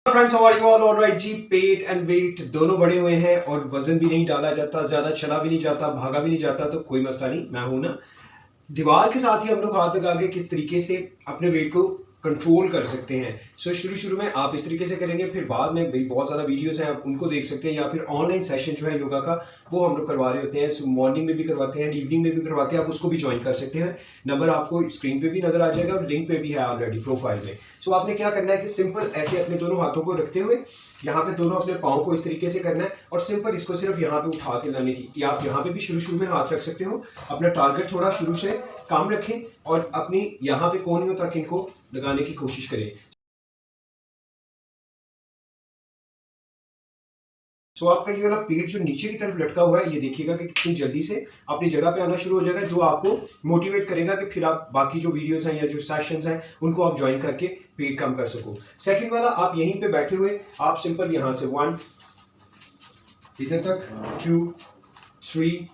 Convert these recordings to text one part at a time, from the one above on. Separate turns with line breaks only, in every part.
Friends how are you all alright जी। पेट and weight दोनों बढ़े हुए हैं और वजन भी नहीं डाला जाता, ज्यादा चला भी नहीं जाता, भागा भी नहीं जाता, तो कोई मसला नहीं, मैं हूं ना। दीवार के साथ ही हम लोग हाथ लगा के किस तरीके से अपने वेट को कंट्रोल कर सकते हैं। शुरू शुरू में आप इस तरीके से करेंगे, फिर बाद में भी बहुत ज़्यादा वीडियोस हैं, आप उनको देख सकते हैं, या फिर ऑनलाइन सेशन जो है योगा का वो हम लोग करवा रहे होते हैं। मॉर्निंग में भी करवाते हैं, इवनिंग में भी करवाते हैं, आप उसको भी ज्वाइन कर सकते हैं। नंबर आपको स्क्रीन पे भी नजर आ जाएगा और लिंक पे भी है ऑलरेडी प्रोफाइल में। आपने क्या करना है कि सिंपल ऐसे अपने दोनों हाथों को रखते हुए यहाँ पे दोनों अपने पाँव को इस तरीके से करना है और सिंपल इसको सिर्फ यहाँ पे उठा के लाने की, या आप यहाँ पे भी शुरू शुरू में हाथ रख सकते हो। अपना टारगेट थोड़ा शुरू से काम रखें और अपनी यहाँ पे कोहनियों तक इनको लगाने की कोशिश करें। आपका ये वाला पेट जो नीचे की तरफ लटका हुआ है, ये देखिएगा कि कितनी जल्दी से अपनी जगह पे आना शुरू हो जाएगा, जो आपको मोटिवेट करेगा कि फिर आप बाकी जो वीडियोस हैं या जो सेशंस हैं उनको आप ज्वाइन करके पेट कम कर सको। सेकंड वाला, आप यहीं पे बैठे हुए आप सिंपल यहाँ से 1 इधर तक, 2 3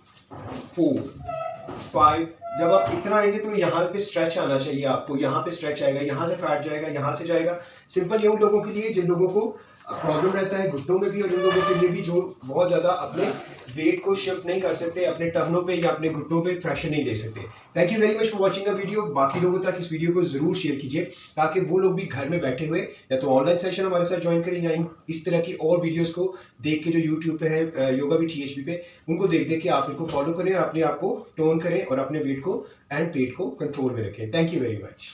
4 5। जब आप इतना आएंगे तो यहाँ पे स्ट्रेच आना चाहिए आपको, यहाँ पे स्ट्रेच आएगा, यहाँ से फैट जाएगा, यहाँ से जाएगा। सिंपल ये उन लोगों के लिए जिन लोगों को प्रॉब्लम रहता है घुटनों में भी, और जिन लोगों के लिए भी जो बहुत ज़्यादा अपने वेट को शिफ्ट नहीं कर सकते, अपने टखनों पे या अपने घुटनों पे प्रेशर नहीं ले सकते। Thank you very much for watching the video. बाकी लोगों तक इस वीडियो को जरूर शेयर कीजिए ताकि वो लोग भी घर में बैठे हुए या तो ऑनलाइन सेशन हमारे साथ ज्वाइन करें या इस तरह की और वीडियोस को देख के जो यूट्यूब पे है योगा भी THB पे, उनको देख देख के आप इनको फॉलो करें और अपने आप को टोन करें और अपने वेट को एंड पेट को कंट्रोल में रखें। Thank you very much.